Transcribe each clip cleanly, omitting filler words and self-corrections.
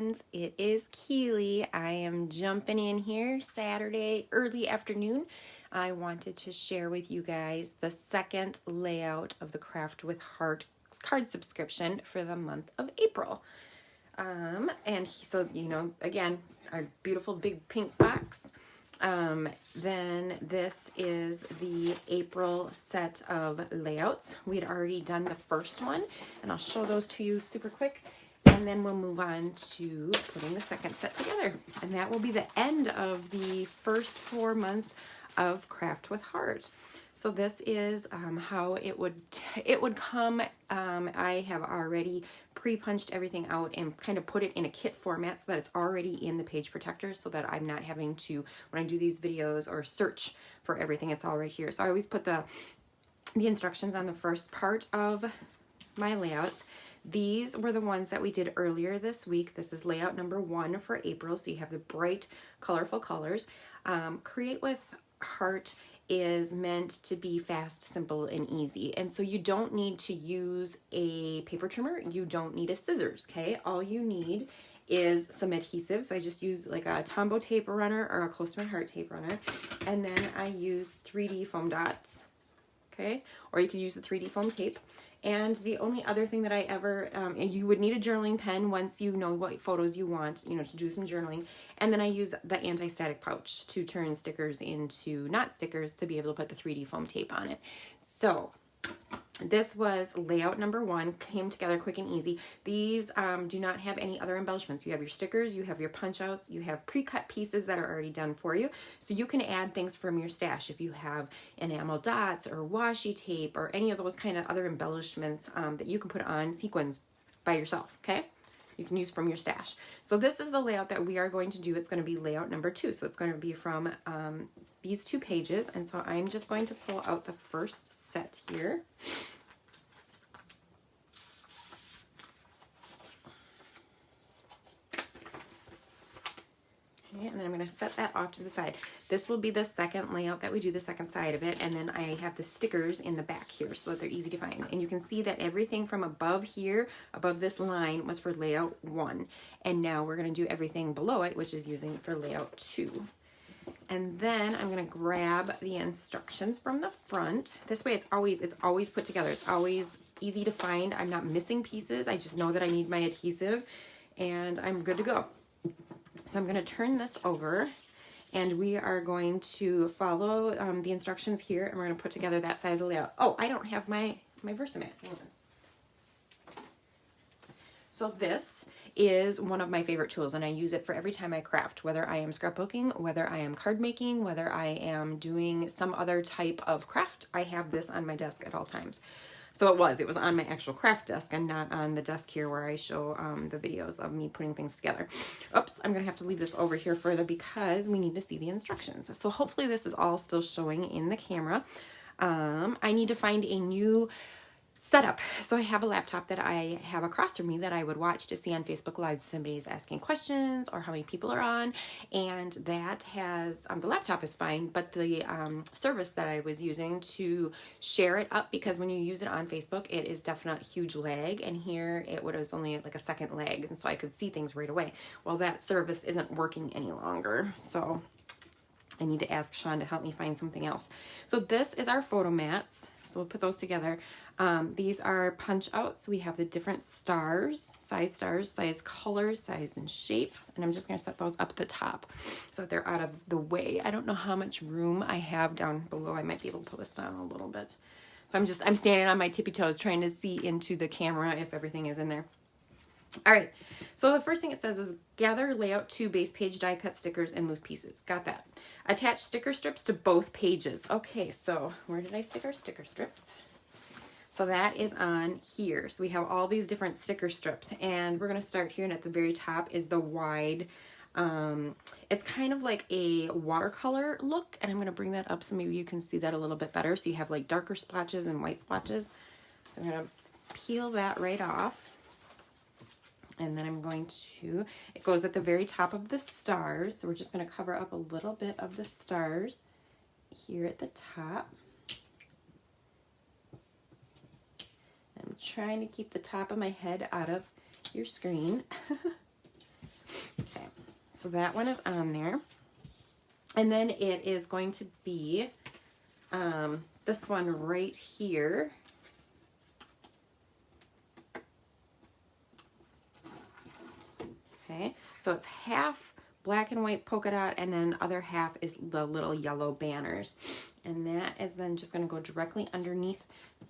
friends, it is Keely. I am jumping in here Saturday early afternoon. I wanted to share with you guys the second layout of the Craft with Heart card subscription for the month of April. So, again, our beautiful big pink box. Then this is the April set of layouts. We had already done the first one, and I'll show those to you super quick. And then we'll move on to putting the second set together. And that will be the end of the first 4 months of Craft with Heart. So this is how it would come. I have already pre-punched everything out and kind of put it in a kit format so that it's already in the page protector, so that I'm not having to, when I do these videos or search for everything, it's all right here. So I always put the instructions on the first part of my layouts. These were the ones that we did earlier this week. This is layout number 1 for April. So you have the bright, colorful colors. Create with Heart is meant to be fast, simple, and easy. And so you don't need to use a paper trimmer. You don't need a scissors, okay? All you need is some adhesive. So I just use like a Tombow tape runner or a Close to My Heart tape runner. And then I use 3D foam dots, okay? Or you can use the 3D foam tape. And the only other thing that I ever, you would need a journaling pen once you know what photos you want, to do some journaling. And then I use the anti-static pouch to turn stickers into not stickers to be able to put the 3D foam tape on it. So this was layout number 1, came together quick and easy. These do not have any other embellishments. You have your stickers, you have your punch outs, you have pre-cut pieces that are already done for you. So you can add things from your stash if you have enamel dots or washi tape or any of those kind of other embellishments that you can put on sequins by yourself, okay? You can use from your stash. So this is the layout that we are going to do. It's going to be layout number 2. So it's going to be from these 2 pages. And so I'm just going to pull out the first set here. Okay, and then I'm going to set that off to the side. This will be the second layout that we do, the second side of it. And then I have the stickers in the back here so that they're easy to find. And you can see that everything from above here, above this line, was for layout 1. And now we're going to do everything below it, which is using for layout 2. And then I'm going to grab the instructions from the front. This way it's always put together. It's always easy to find. I'm not missing pieces. I just know that I need my adhesive and I'm good to go. So I'm going to turn this over and we are going to follow the instructions here, and we're going to put together that side of the layout. Oh, I don't have my Versamat. Hold on. So this is one of my favorite tools, and I use it for every time I craft, whether I am scrapbooking, whether I am card making, whether I am doing some other type of craft. I have this on my desk at all times. So it was on my actual craft desk and not on the desk here where I show the videos of me putting things together. Oops, I'm going to have to leave this over here further because we need to see the instructions. So hopefully this is all still showing in the camera. I need to find a new setup. So I have a laptop that I have across from me that I would watch to see on Facebook Live if somebody's asking questions or how many people are on. And that has, the laptop is fine, but the service that I was using to share it up, because when you use it on Facebook, it is definitely huge lag. And here it was only like a second lag. And so I could see things right away. Well, that service isn't working any longer. So I need to ask Sean to help me find something else. So this is our photo mats. So we'll put those together. These are punch outs. We have the different stars, size, colors, size, and shapes. And I'm just going to set those up at the top so that they're out of the way. I don't know how much room I have down below. I might be able to pull this down a little bit. So I'm standing on my tippy toes trying to see into the camera if everything is in there. All right, so the first thing it says is gather layout 2 base page die cut stickers and loose pieces. Got that. Attach sticker strips to both pages. Okay, so where did I stick our sticker strips? So that is on here. So we have all these different sticker strips, and we're going to start here, and at the very top is the wide, it's kind of like a watercolor look, and I'm going to bring that up so maybe you can see that a little bit better. So you have like darker splotches and white splotches. So I'm going to peel that right off. And then I'm going to, it goes at the very top of the stars. So we're just going to cover up a little bit of the stars here at the top. I'm trying to keep the top of my head out of your screen. so that one is on there. And then it is going to be this one right here. Okay, so it's half black and white polka dot, and then other half is the little yellow banners. And that is then just going to go directly underneath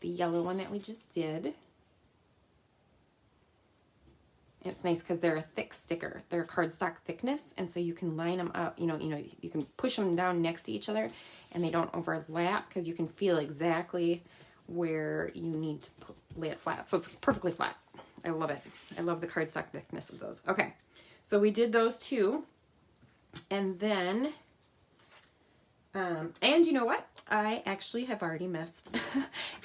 the yellow one that we just did. It's nice because they're a thick sticker. They're cardstock thickness, and so you can line them up, you can push them down next to each other, and they don't overlap because you can feel exactly where you need to lay it flat. So it's perfectly flat. I love it. I love the cardstock thickness of those. Okay, so we did those two, and then, and you know what? I actually have already messed,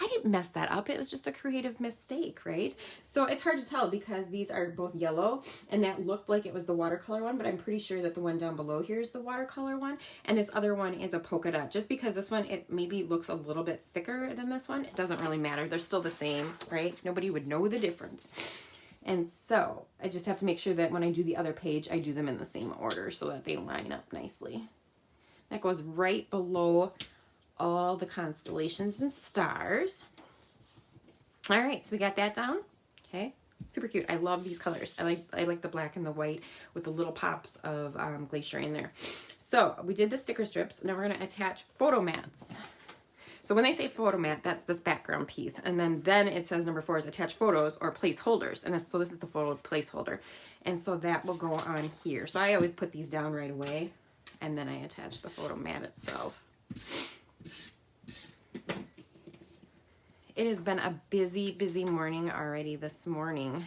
I didn't mess that up. It was just a creative mistake, right? So it's hard to tell because these are both yellow, and that looked like it was the watercolor one, but I'm pretty sure that the one down below here is the watercolor one, and this other one is a polka dot. Just because this one, it maybe looks a little bit thicker than this one, it doesn't really matter. They're still the same, right? Nobody would know the difference. And so I just have to make sure that when I do the other page, I do them in the same order so that they line up nicely. That goes right below all the constellations and stars. All right, so we got that down. Okay, super cute. I love these colors. I like the black and the white with the little pops of glacier in there. So we did the sticker strips. Now we're going to attach photo mats. So when they say photo mat, that's this background piece. And then it says number 4 is attach photos or placeholders. And so this is the photo placeholder. And so that will go on here. So I always put these down right away, and then I attach the photo mat itself. It has been a busy morning already this morning.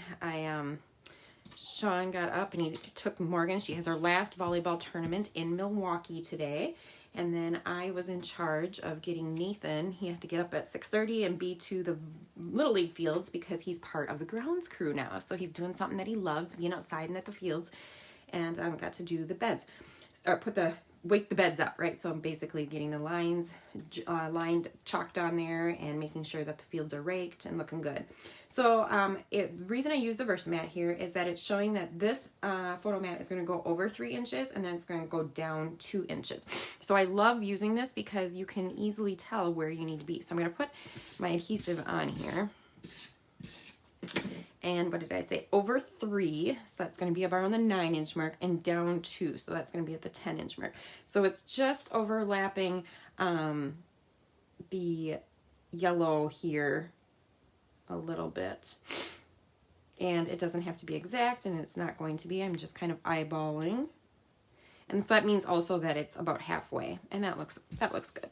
Sean got up and he took Morgan. She has her last volleyball tournament in Milwaukee today. And then I was in charge of getting Nathan. He had to get up at 6:30 and be to the Little League fields because he's part of the grounds crew now. So he's doing something that he loves, being outside and at the fields. And I got to do the beds, or wake the beds up, right? So I'm basically getting the lines lined, chalked on there, and making sure that the fields are raked and looking good. So the reason I use the Versamat here is that it's showing that this photo mat is going to go over 3 inches, and then it's going to go down 2 inches. So I love using this because you can easily tell where you need to be. So I'm going to put my adhesive on here. And what did I say? Over 3, so that's going to be around the 9-inch mark, and down 2, so that's going to be at the 10-inch mark. So it's just overlapping the yellow here a little bit. And it doesn't have to be exact, and it's not going to be. I'm just kind of eyeballing. And so that means also that it's about halfway, and that looks good.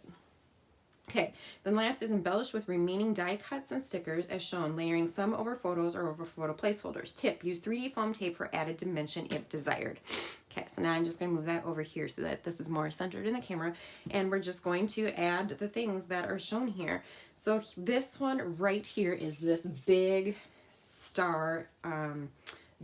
Okay, then last is embellish with remaining die cuts and stickers as shown, layering some over photos or over photo placeholders. Tip, use 3D foam tape for added dimension if desired. Okay, so now I'm just going to move that over here so that this is more centered in the camera, and we're just going to add the things that are shown here. So this one right here is this big star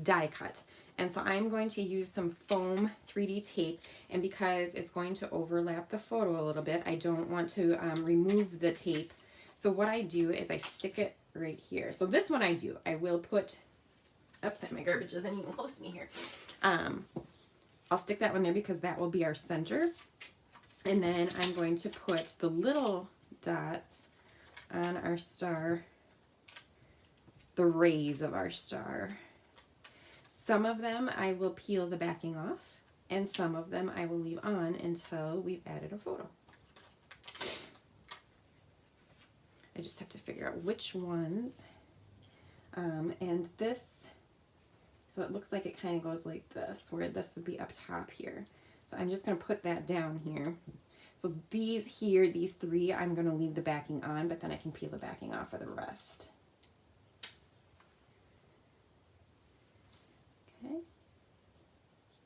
die cut. And so I'm going to use some foam 3D tape, and because it's going to overlap the photo a little bit, I don't want to remove the tape. So what I do is I stick it right here. So this one I will put, oops, my garbage isn't even close to me here. I'll stick that one there because that will be our center. And then I'm going to put the little dots on our star, the rays of our star. Some of them I will peel the backing off, and some of them I will leave on until we've added a photo. I just have to figure out which ones. And this, so it looks like it kind of goes like this, where this would be up top here. So I'm just going to put that down here. So these here, these 3, I'm going to leave the backing on, but then I can peel the backing off for the rest. Okay,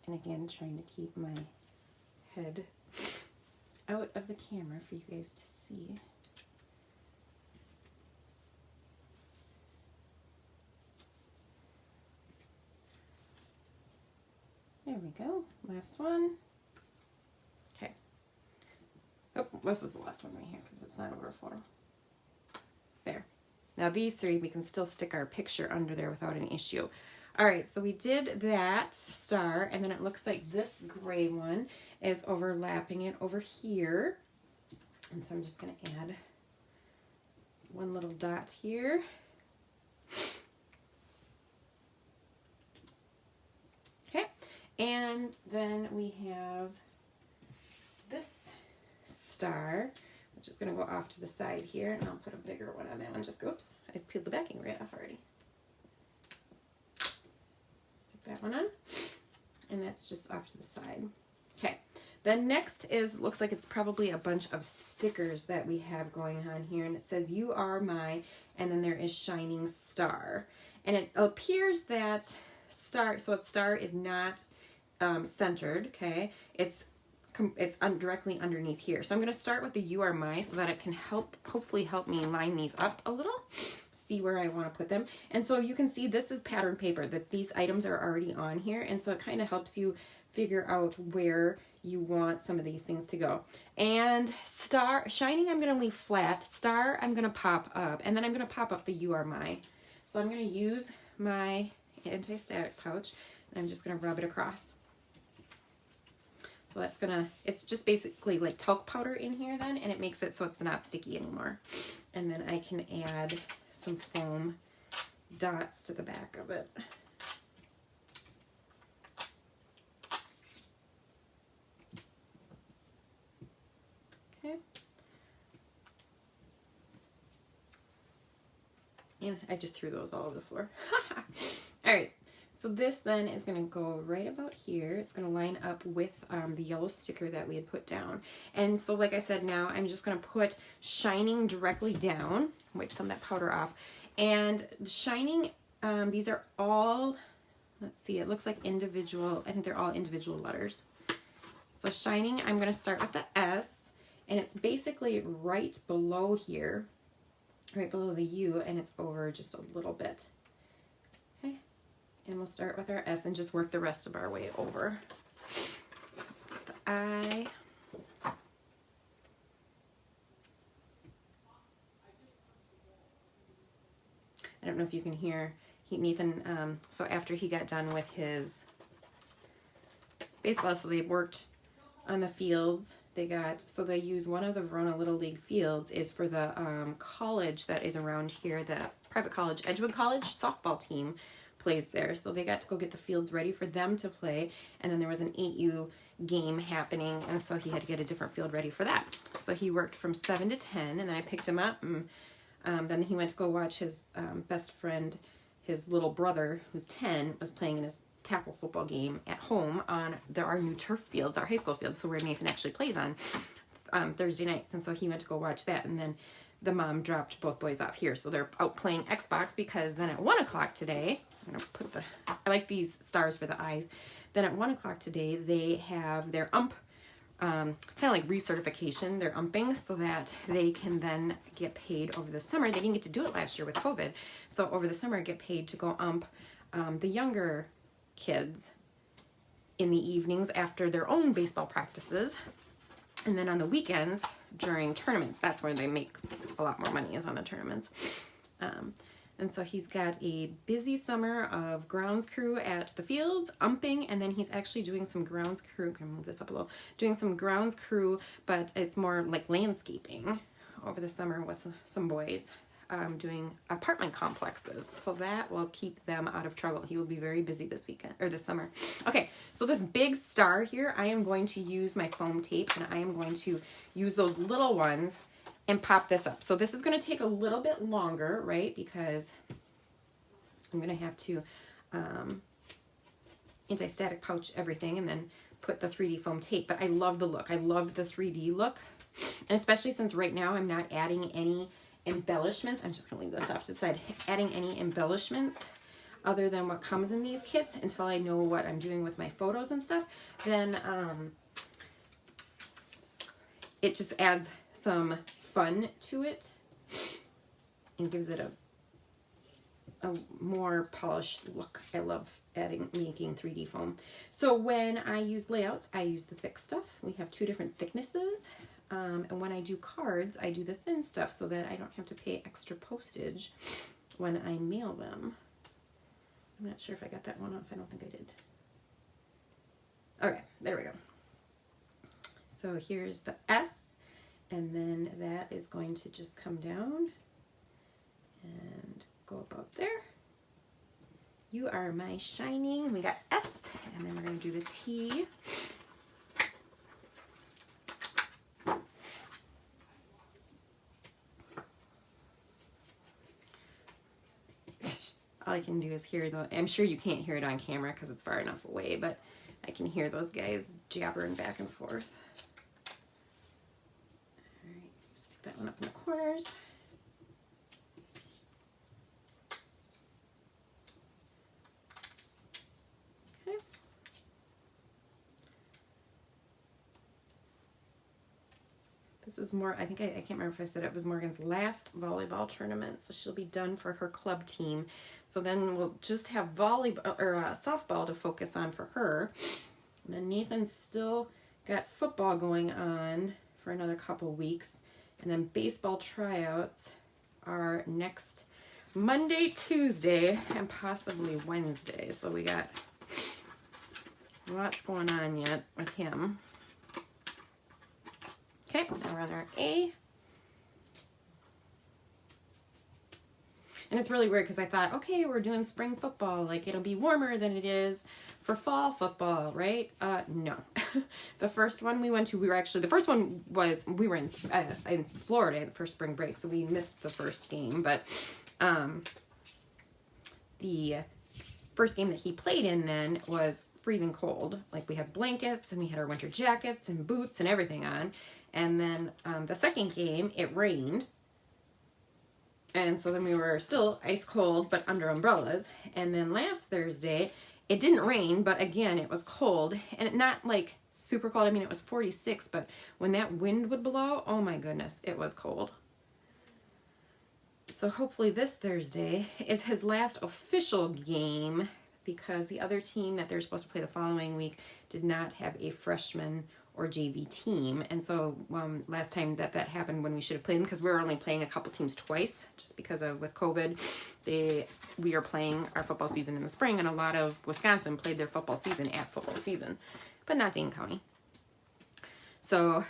and again, trying to keep my head out of the camera for you guys to see. There we go, last one. Okay, oh, this is the last one right here because it's not over a photo. There. Now these 3, we can still stick our picture under there without an issue. All right, so we did that star, and then it looks like this gray one is overlapping it over here. And so I'm just going to add one little dot here. Okay, and then we have this star, which is going to go off to the side here, and I'll put a bigger one on that one. Just oops, I peeled the backing right off already. Stick that one on, and that's just off to the side. Okay, then next is, looks like it's probably a bunch of stickers that we have going on here, and it says "You are my," and then there is shining star, and it appears that star, so a star is not centered. Okay, it's directly underneath here. So I'm going to start with the "You are my" so that it can hopefully help me line these up a little, see where I want to put them. And so you can see this is pattern paper, that these items are already on here, and so it kind of helps you figure out where you want some of these things to go. And star, shining, I'm going to leave flat. Star, I'm going to pop up, and then I'm going to pop up the "You are my." So I'm going to use my anti-static pouch, and I'm just going to rub it across. So that's gonna, it's just basically like talc powder in here then, and it makes it so it's not sticky anymore. And then I can add some foam dots to the back of it. Okay. And I just threw those all over the floor. All right. So this then is going to go right about here. It's going to line up with the yellow sticker that we had put down. And so like I said, now I'm just going to put shining directly down, wipe some of that powder off. And shining, these are all, let's see, it looks like individual, I think they're all individual letters. So shining, I'm going to start with the S, and it's basically right below here, right below the U, and it's over just a little bit. Okay. And we'll start with our S and just work the rest of our way over. The I. I don't know if you can hear Nathan, so after he got done with his baseball, so they worked on the fields. They use one of the Verona Little League fields is for the college that is around here, the private college, Edgewood College softball team plays there. So they got to go get the fields ready for them to play, and then there was an 8U game happening, and so he had to get a different field ready for that. So he worked from 7 to 10, and then I picked him up, and then he went to go watch his best friend, his little brother, who's 10, was playing in his tackle football game at home on our new turf fields, our high school fields, so where Nathan actually plays on Thursday nights. And so he went to go watch that, and then the mom dropped both boys off here, so they're out playing Xbox, because then at 1 o'clock today, I'm gonna put I like these stars for the eyes. Then at 1 o'clock today, they have their kind of like recertification, their umping, so that they can then get paid over the summer. They didn't get to do it last year with COVID, so over the summer get paid to go ump the younger kids in the evenings after their own baseball practices, and then on the weekends during tournaments. That's where they make a lot more money, is on the tournaments. And so he's got a busy summer of grounds crew at the fields, umping, and then he's actually doing some grounds crew, can I move this up a little, doing some grounds crew, but it's more like landscaping over the summer with some boys, doing apartment complexes. So that will keep them out of trouble. He will be very busy this weekend, or this summer. Okay, so this big star here, I am going to use my foam tape, and I am going to use those little ones and pop this up. So this is going to take a little bit longer, right? Because I'm going to have to anti-static pouch everything and then put the 3D foam tape. But I love the look. I love the 3D look. And especially since right now I'm not adding any embellishments. I'm just going to leave this off to the side. Adding any embellishments other than what comes in these kits until I know what I'm doing with my photos and stuff. Then it just adds some fun to it and gives it a more polished look. I love making 3D foam. So when I use layouts, I use the thick stuff. We have 2 different thicknesses. And when I do cards, I do the thin stuff so that I don't have to pay extra postage when I mail them. I'm not sure if I got that one off. I don't think I did. Okay, there we go. So here's the S, and then that is going to just come down and go about there. You are my shining. We got S, and then we're going to do the T. All I can do is hear the, I'm sure you can't hear it on camera because it's far enough away, but I can hear those guys jabbering back and forth. All right, stick that one up in the corners. Okay. This is more, I think I can't remember if I said it was Morgan's last volleyball tournament, so she'll be done for her club team. So then we'll just have volleyball or softball to focus on for her. And then Nathan's still got football going on for another couple weeks. And then baseball tryouts are next Monday, Tuesday, and possibly Wednesday. So we got lots going on yet with him. Okay, now we're on our A. And it's really weird because I thought, okay, we're doing spring football, like it'll be warmer than it is for fall football, right? No. The first one we went to, the first one was, we were in Florida for spring break, so we missed the first game, but the first game that he played in then was freezing cold. Like we had blankets and we had our winter jackets and boots and everything on. And then the second game, it rained. And so then we were still ice cold, but under umbrellas. And then last Thursday, it didn't rain, but again, it was cold. And not like super cold. I mean, it was 46, but when that wind would blow, oh my goodness, it was cold. So hopefully this Thursday is his last official game because the other team that they're supposed to play the following week did not have a freshman or JV team. And so last time that happened when we should have played them, because we were only playing a couple teams twice, just because of with COVID, we are playing our football season in the spring, and a lot of Wisconsin played their football season at football season, but not Dane County. So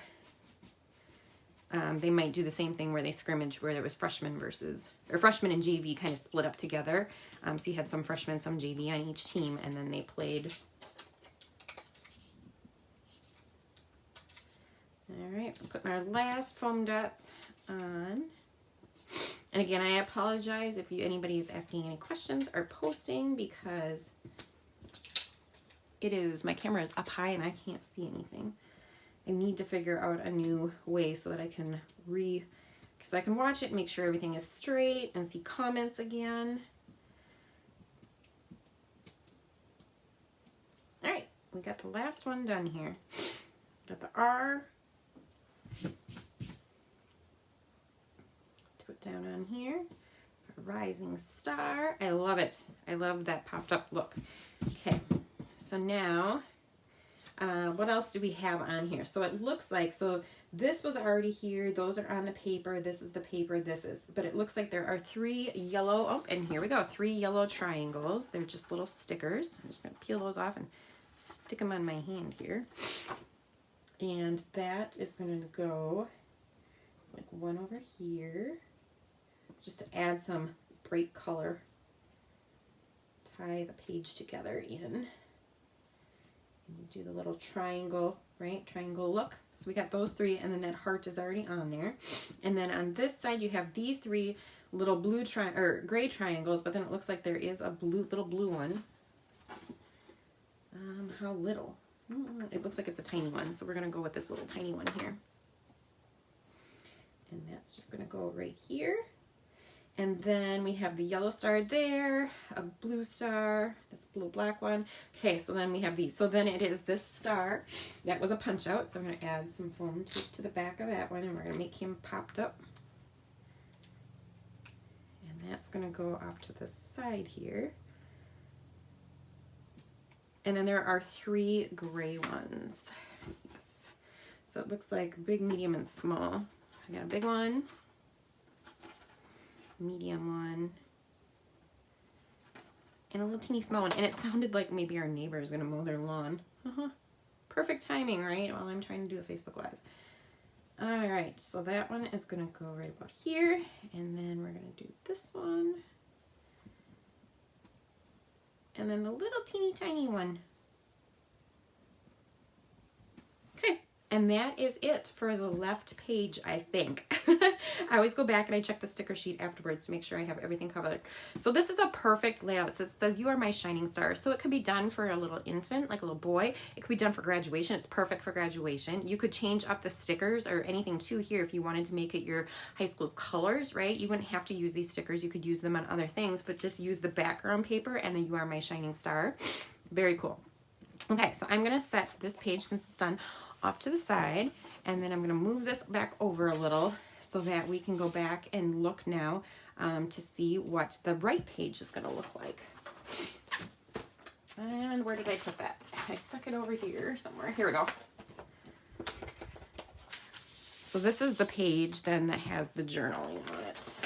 they might do the same thing where they scrimmage, where there was freshmen and JV kind of split up together. So you had some freshmen, some JV on each team, and then they played. All right, I'm putting our last foam dots on. And again, I apologize if anybody is asking any questions or posting, because my camera is up high and I can't see anything. I need to figure out a new way so that I can so I can watch it, make sure everything is straight, and see comments again. All right, we got the last one done here. Got the R. Put down on here. A rising star. I love it. I love that popped up look. Okay, so now what else do we have on here? So it looks like, so this was already here. Those are on the paper. This is the paper. But it looks like there are 3 yellow, oh, and here we go, 3 yellow triangles. They're just little stickers. I'm just going to peel those off and stick them on my hand here. And that is going to go like one over here, just to add some bright color. Tie the page together in. And you do the little triangle, right? Triangle look. So we got those 3, and then that heart is already on there. And then on this side, you have these 3 little blue gray triangles, but then it looks like there is a little blue one. How little? It looks like it's a tiny one, so we're going to go with this little tiny one here. And that's just going to go right here. And then we have the yellow star there, a blue star, this blue black one. Okay, so then we have these. So then it is this star. That was a punch out, so I'm going to add some foam to the back of that one, and we're going to make him popped up. And that's going to go off to the side here. And then there are 3 gray ones. Yes. So it looks like big, medium, and small. So we got a big one, medium one, and a little teeny small one. And it sounded like maybe our neighbor is gonna mow their lawn. Perfect timing, right? While I'm trying to do a Facebook Live. All right, so that one is gonna go right about here, and then we're gonna do this one. And then the little teeny tiny one. Okay, and that is it for the left page, I think. I always go back and I check the sticker sheet afterwards to make sure I have everything covered. So this is a perfect layout. So it says, "You are my shining star." So it could be done for a little infant, like a little boy. It could be done for graduation. It's perfect for graduation. You could change up the stickers or anything too here if you wanted to make it your high school's colors, right? You wouldn't have to use these stickers. You could use them on other things, but just use the background paper and then "You are my shining star." Very cool. Okay, so I'm gonna set this page, since it's done, off to the side, and then I'm gonna move this back over a little so that we can go back and look now to see what the right page is gonna look like. And where did I put that? I stuck it over here somewhere. Here we go. So this is the page then that has the journaling on it.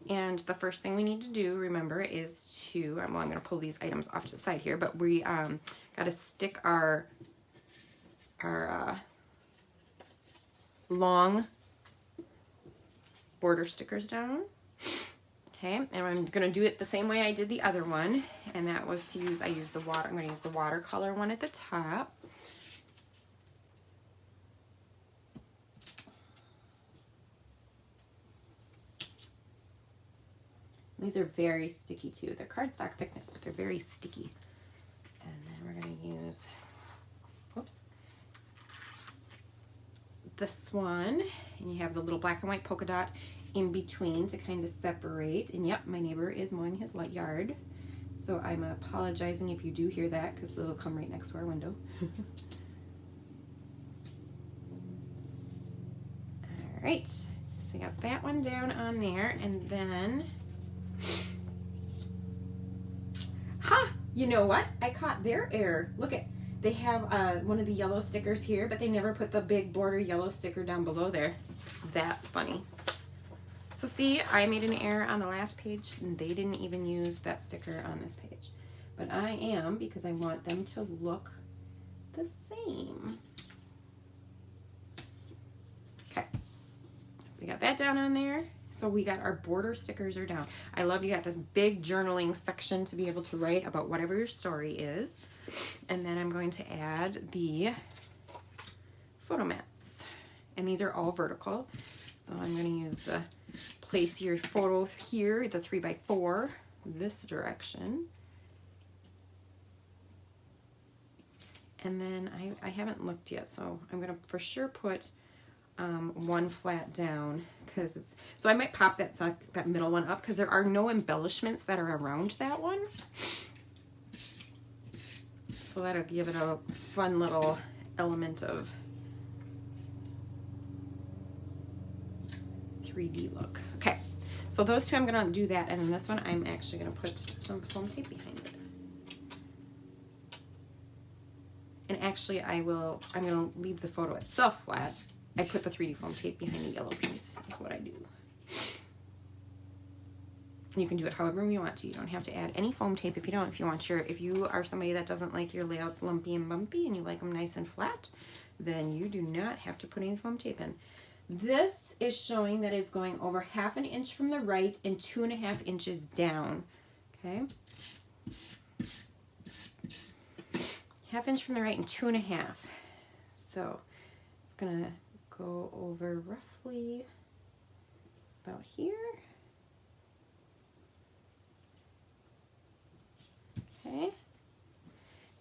And the first thing we need to do, remember, is to, well, I'm going to pull these items off to the side here, but we got to stick our long border stickers down. Okay, and I'm going to do it the same way I did the other one, and that was to use, I'm going to use the watercolor one at the top. These are very sticky too. They're cardstock thickness, but they're very sticky. And then we're going to use, whoops, this one, and you have the little black and white polka dot in between to kind of separate. And yep, my neighbor is mowing his yard, so I'm apologizing if you do hear that, because it'll come right next to our window. All right, so we got that one down on there, and then, you know what? I caught their error. Look at, they have one of the yellow stickers here, but they never put the big border yellow sticker down below there. That's funny. So see, I made an error on the last page, and they didn't even use that sticker on this page. But I am, because I want them to look the same. Okay, so we got that down on there. So we got our border stickers are down. I love you got this big journaling section to be able to write about whatever your story is. And then I'm going to add the photo mats. And these are all vertical. So I'm going to use the place your photo here, the 3x4, this direction. And then I haven't looked yet, so I'm going to for sure put one flat down, because it's, so I might pop that middle one up, because there are no embellishments that are around that one. So that'll give it a fun little element of 3D look. Okay, so those two I'm gonna do that, and then this one I'm actually gonna put some foam tape behind it. And actually I'm gonna leave the photo itself flat. I put the 3D foam tape behind the yellow piece, is what I do. You can do it however you want to. You don't have to add any foam tape if you don't. If you are somebody that doesn't like your layouts lumpy and bumpy and you like them nice and flat, then you do not have to put any foam tape in. This is showing that it's going over 1/2 inch from the right and 2.5 inches down. Okay. 1/2 inch from the right and 2.5. So it's gonna go over roughly about here. Okay,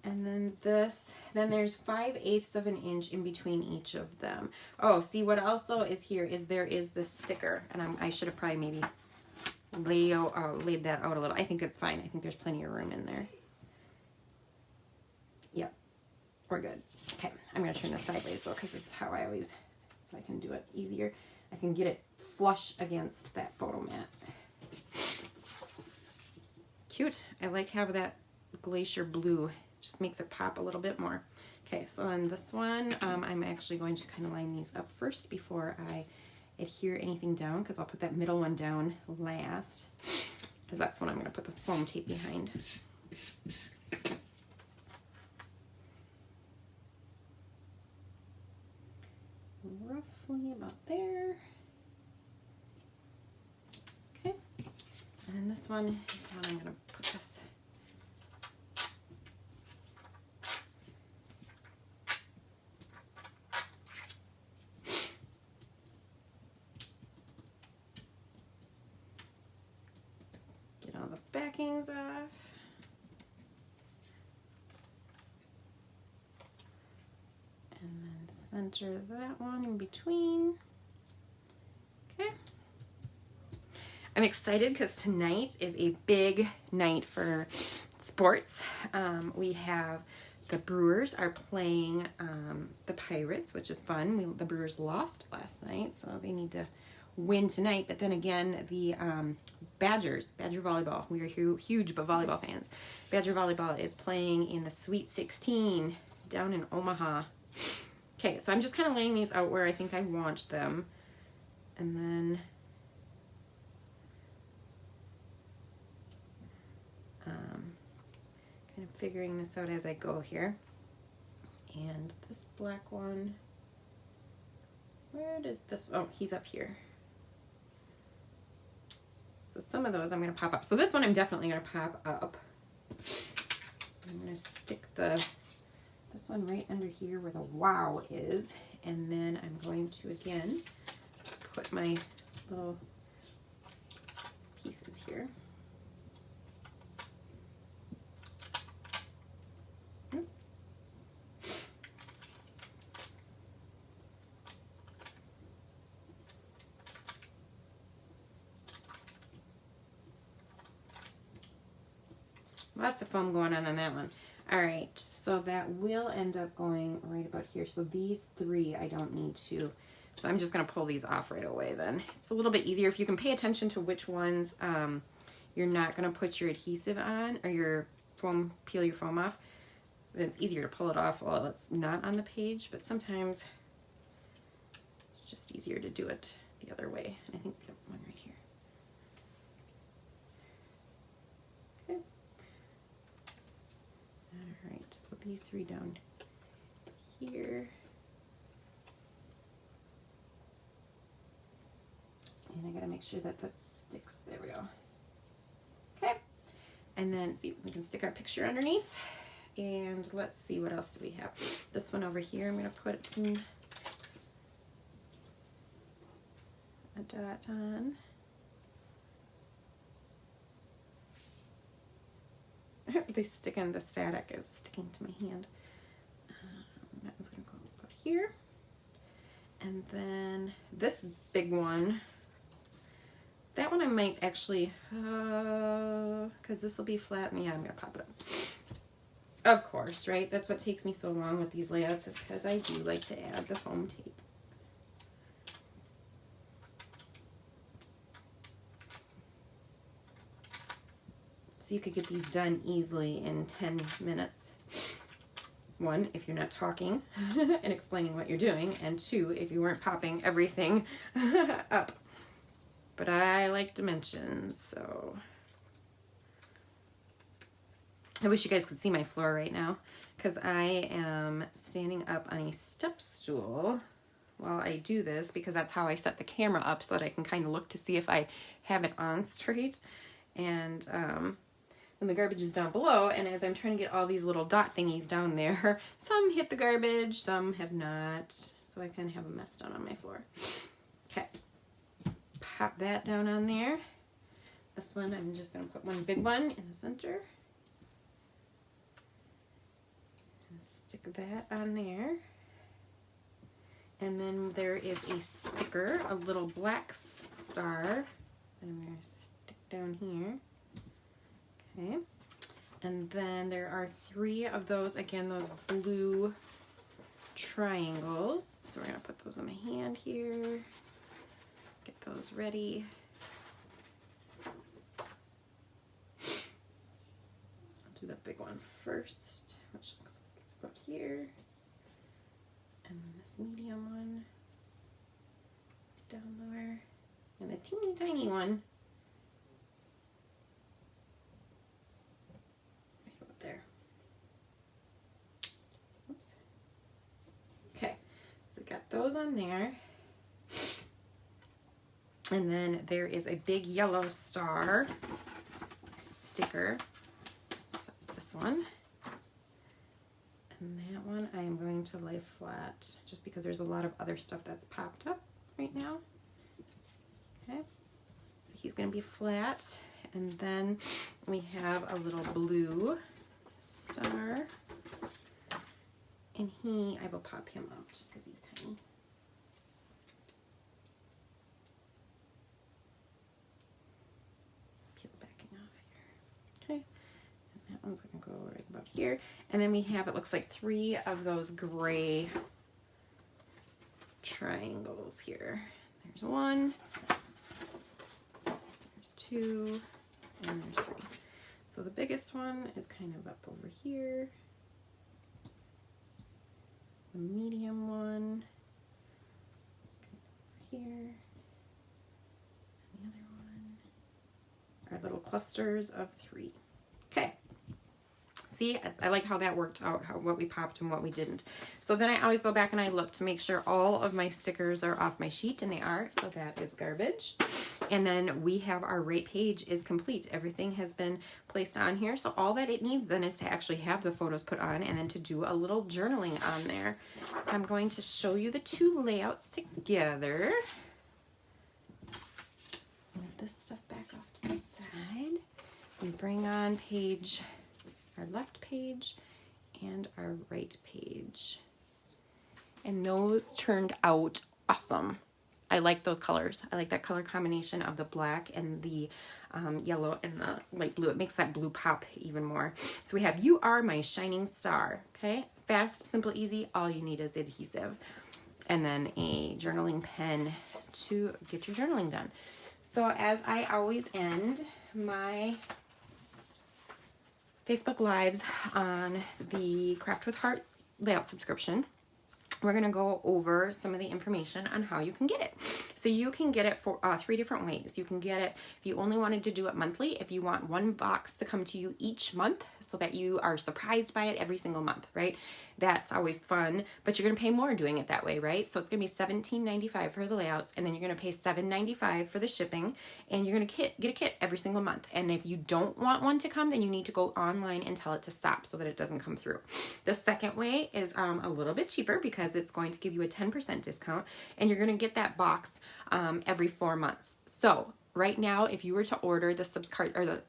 and then this, then there's 5/8 of an inch in between each of them. Oh, see what also is here is there is this sticker, and I should have probably maybe laid that out a little. I think it's fine. I think there's plenty of room in there. Yep, we're good. Okay, I'm gonna turn this sideways though, because this is how I always, so I can do it easier. I can get it flush against that photo mat. Cute. I like how that glacier blue just makes it pop a little bit more. Okay, so on this one, I'm actually going to kind of line these up first before I adhere anything down, because I'll put that middle one down last. because that's what I'm going to put the foam tape behind. Roughly about there. Okay, and then this one is how I'm going to put this. Get all the backings off. And then center that one in between. Okay. I'm excited because tonight is a big night for sports. We have the Brewers are playing the Pirates, which is fun. The Brewers lost last night, so they need to win tonight. But then again, the Badger volleyball. We are huge volleyball fans. Badger volleyball is playing in the Sweet 16 down in Omaha. Okay, so I'm just kind of laying these out where I think I want them. And then kind of figuring this out as I go here. And this black one, where does this, oh, he's up here. So some of those I'm going to pop up. So this one I'm definitely going to pop up. I'm going to stick this one right under here where the wow is. And then I'm going to, again, put my little pieces here. Lots of foam going on that one. All right, so that will end up going right about here. So these three I don't need to, so I'm just gonna pull these off right away then. It's a little bit easier if you can pay attention to which ones you're not gonna put your adhesive on or your foam, peel your foam off. Then it's easier to pull it off while it's not on the page, but sometimes it's just easier to do it the other way. And I think we have one right here. Alright, so these three down here. And I gotta make sure that sticks. There we go. Okay. And then see, we can stick our picture underneath. And let's see, what else do we have? This one over here, I'm gonna put a dot on. They stick in, the static is sticking to my hand. That one's gonna go about here. And then this big one, that one I might actually, because this will be flat, and yeah, I'm gonna pop it up. Of course, right? That's what takes me so long with these layouts, is because I do like to add the foam tape. So you could get these done easily in 10 minutes. One, if you're not talking and explaining what you're doing, and two, if you weren't popping everything up. But I like dimensions, so. I wish you guys could see my floor right now, because I am standing up on a step stool while I do this, because that's how I set the camera up, so that I can kind of look to see if I have it on straight. And and the garbage is down below, and as I'm trying to get all these little dot thingies down there, some hit the garbage, some have not, so I kind of have a mess down on my floor. Okay, pop that down on there. This one, I'm just going to put one big one in the center. And stick that on there. And then there is a sticker, a little black star, that I'm going to stick down here. Okay, and then there are 3 of those, again, those blue triangles. So we're going to put those on my hand here, get those ready. I'll do the big one first, which looks like it's about here. And then this medium one down lower, and the teeny tiny one goes on there. And then there is a big yellow star sticker. So that's this one. And that one I am going to lay flat just because there's a lot of other stuff that's popped up right now. Okay, so he's going to be flat. And then we have a little blue star. And I will pop him up just because he's tiny. Peel backing off here. Okay, and that one's going to go right about here. And then we have, it looks like 3 of those gray triangles here. There's 1, there's 2, and there's 3. So the biggest one is kind of up over here. The medium one over here. And the other one are little clusters of 3. Okay. See, I like how that worked out, what we popped and what we didn't. So then I always go back and I look to make sure all of my stickers are off my sheet, and they are, so that is garbage. And then we have our rate page is complete. Everything has been placed on here. So all that it needs then is to actually have the photos put on and then to do a little journaling on there. So I'm going to show you the 2 layouts together. Move this stuff back off to the side and bring on our left page and our right page. And those turned out awesome. I like those colors. I like that color combination of the black and the yellow and the light blue. It makes that blue pop even more. So we have You Are My Shining Star. Okay, fast, simple, easy. All you need is adhesive. And then a journaling pen to get your journaling done. So as I always end my Facebook Lives on the Craft with Heart layout subscription, we're going to go over some of the information on how you can get it. So you can get it for 3 different ways. You can get it if you only wanted to do it monthly, if you want 1 box to come to you each month so that you are surprised by it every single month, right? That's always fun, but you're going to pay more doing it that way, right? So it's going to be $17.95 for the layouts, and then you're going to pay $7.95 for the shipping, and you're going to get a kit every single month. And if you don't want one to come, then you need to go online and tell it to stop so that it doesn't come through. The second way is a little bit cheaper because it's going to give you a 10% discount, and you're going to get that box every 4 months. So right now, if you were to order the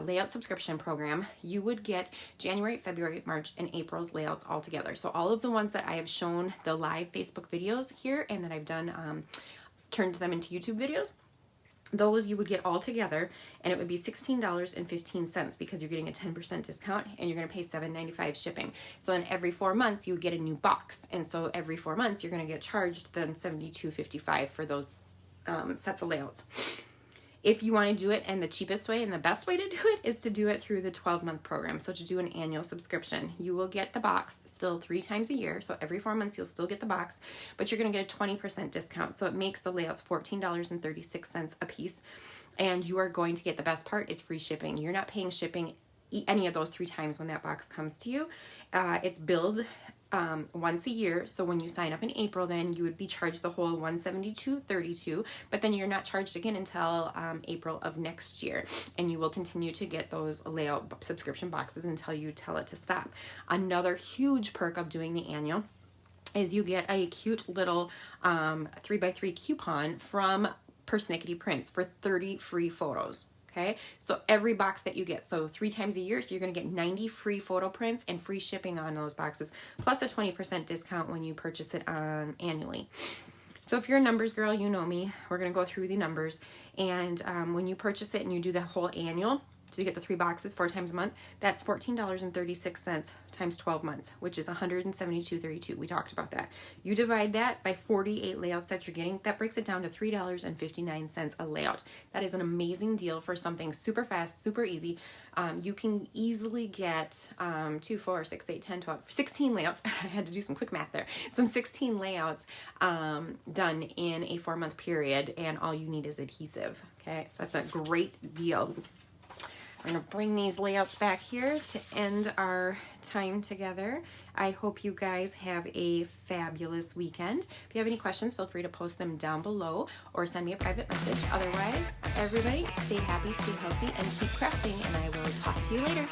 layout subscription program, you would get January, February, March, and April's layouts all together. So all of the ones that I have shown the live Facebook videos here and that I've done, turned them into YouTube videos, those you would get all together, and it would be $16.15 because you're getting a 10% discount and you're going to pay $7.95 shipping. So then every 4 months you get a new box, and so every 4 months you're going to get charged then $72.55 for those sets of layouts. If you want to do it, and the cheapest way and the best way to do it is to do it through the 12-month program. So to do an annual subscription, you will get the box still 3 times a year. So every 4 months, you'll still get the box, but you're going to get a 20% discount. So it makes the layouts $14.36 a piece. And you are going to get, the best part is free shipping. You're not paying shipping any of those 3 times when that box comes to you. It's billed once a year. So when you sign up in April, then you would be charged the whole $172.32, but then you're not charged again until April of next year, and you will continue to get those layout subscription boxes until you tell it to stop. Another huge perk of doing the annual is you get a cute little 3x3 coupon from Persnickety Prints for 30 free photos. Okay, so every box that you get, so 3 times a year, so you're going to get 90 free photo prints and free shipping on those boxes, plus a 20% discount when you purchase it annually. So if you're a numbers girl, you know me, we're going to go through the numbers, and when you purchase it and you do the whole annual, so you get the 3 boxes 4 times a month, that's $14.36 times 12 months, which is $172.32. We talked about that. You divide that by 48 layouts that you're getting, that breaks it down to $3.59 a layout. That is an amazing deal for something super fast, super easy. You can easily get 2, 4, 6, 8, 10, 12, 16 layouts. I had to do some quick math there. Some 16 layouts done in a 4-month period, and all you need is adhesive. Okay, so that's a great deal. We're gonna bring these layouts back here to end our time together. I hope you guys have a fabulous weekend. If you have any questions, feel free to post them down below or send me a private message. Otherwise, everybody stay happy, stay healthy, and keep crafting, and I will talk to you later.